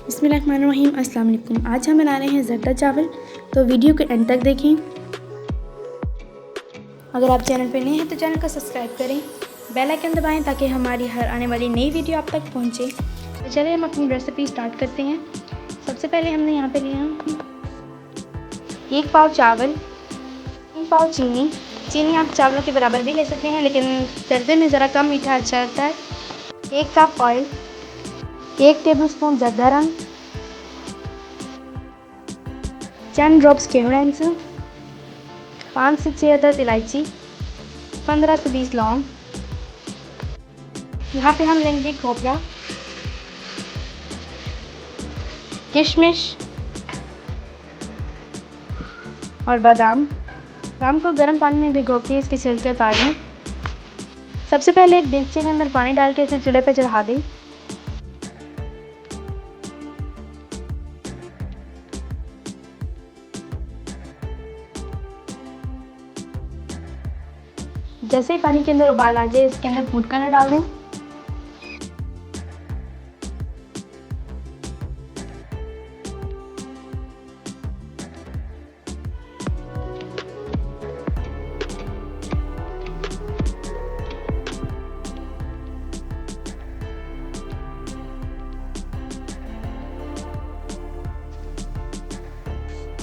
बिस्मिल्लाहिर्रहमानिर्रहीम। अस्सलाम वालेकुम। आज हम बना रहे हैं ज़र्दा चावल, तो वीडियो को एंड तक देखें। अगर आप चैनल पर नए हैं तो चैनल को सब्सक्राइब करें, बेल आइकन दबाएं ताकि हमारी हर आने वाली नई वीडियो आप तक पहुंचे। तो चलिए हम अपनी रेसिपी स्टार्ट करते हैं। सबसे पहले हमने यहाँ पे लिया 1 पाव चावल, 3 पाव चीनी आप चावलों के बराबर भी ले सकते हैं, लेकिन सर्दी में ज़रा कम मीठा अच्छा लगता है। 1 कप ऑयल, 1 टेबलस्पून ज़र्दा रंग, 10 ड्रॉप्स कैमराइंस, 5 से 6 अदद इलायची, 15 से 20 लौंग। यहाँ पे हम लेंगे खोपरा, किशमिश और बादाम को गर्म पानी में भिगो के इसके छिलके उतार लें। सबसे पहले एक देगचे के अंदर पानी डाल के इसे चूल्हे पे चढ़ा दें। जैसे ही पानी के अंदर उबाल आ जाए, इसके अंदर फूड कलर डाल दें।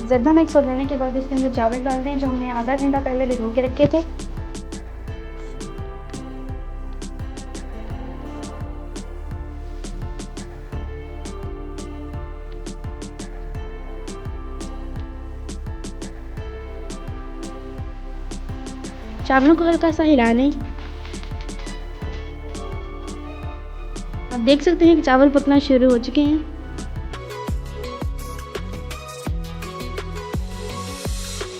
ज़र्दा मिक्स हो जाने के बाद इसके अंदर चावल डाल दें जो हमने आधा घंटा पहले भिगो के रखे थे। चावलों को हल्का सा हिला लें। आप देख सकते हैं कि चावल पकना शुरू हो चुके हैं।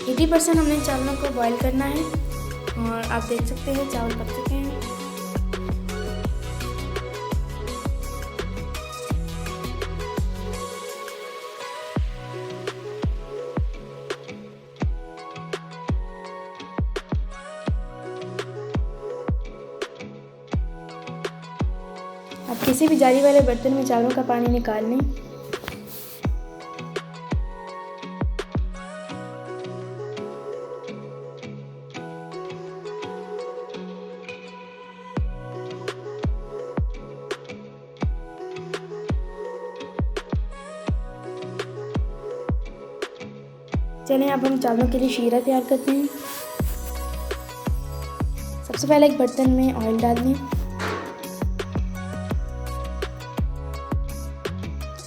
एटी % हमने चावलों को बॉईल करना है और आप देख सकते हैं चावल पक चुके हैं। आप किसी भी जाली वाले बर्तन में चावलों का पानी निकाल लें। चलें अब हम चावलों के लिए शीरा तैयार करते हैं। सबसे पहले एक बर्तन में ऑयल डाल दें।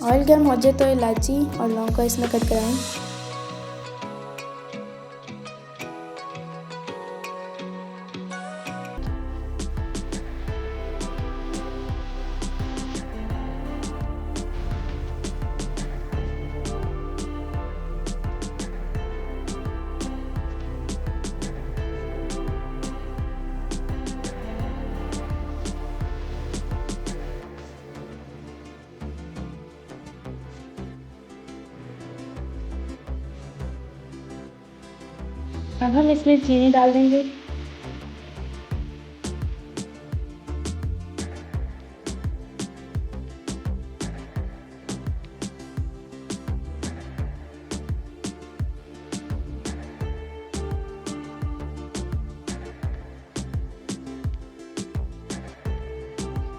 ऑयल गर्म हो जाए तो इलायची और लौंग को इसमें कट कराएं। अब हम इसमें चीनी डाल देंगे।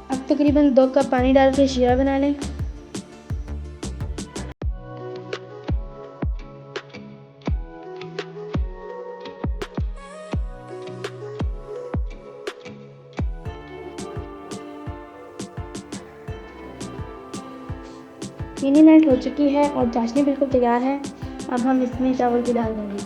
अब तकरीबन 2 कप पानी डाल के शीरा बना लें। चीनी मेल्ट हो चुकी है और चाशनी बिल्कुल तैयार है। अब हम इसमें चावल भी डाल देंगे।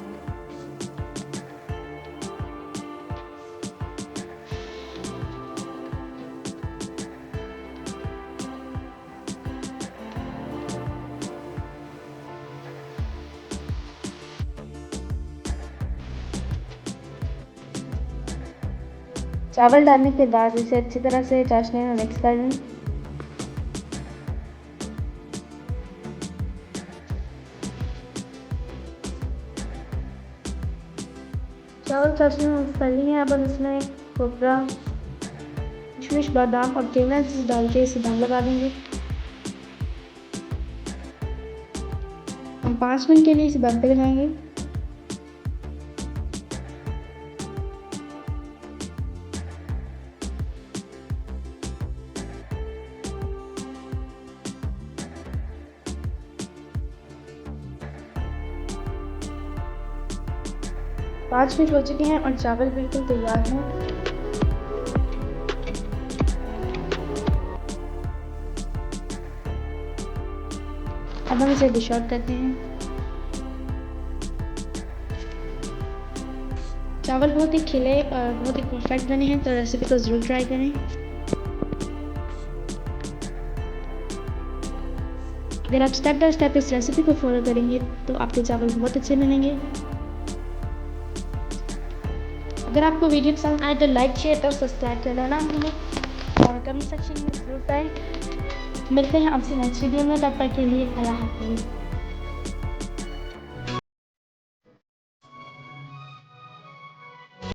चावल डालने के बाद इसे अच्छी तरह से चाशनी में मिक्स कर लें। चावल चाशनी में मिक्स कर लिए। अब हम इसमें खोपरा, किशमिश, बादाम और केवड़ा डाल के इसे दम लगा देंगे। हम 5 मिनट के लिए इसे दम पे लगाएंगे। पाँच मिनट हो चुके हैं और चावल बिल्कुल तैयार हैं। अब हम इसे डिश आउट करते हैं। चावल बहुत ही खिले और बहुत ही परफेक्ट बने हैं, तो रेसिपी को ज़रूर ट्राई करें। अगर आप स्टेप बाय स्टेप इस रेसिपी को फॉलो करेंगे तो आपके चावल बहुत अच्छे बनेंगे। अगर आपको वीडियो पसंद आए तो लाइक शेयर और सब्सक्राइब करना ना भूलें और कमेंट सेक्शन में जरूर बताएं। मिलते हैं आपसे नेक्स्ट वीडियो में, तब तक के लिए अल्लाह हाफ़िज़।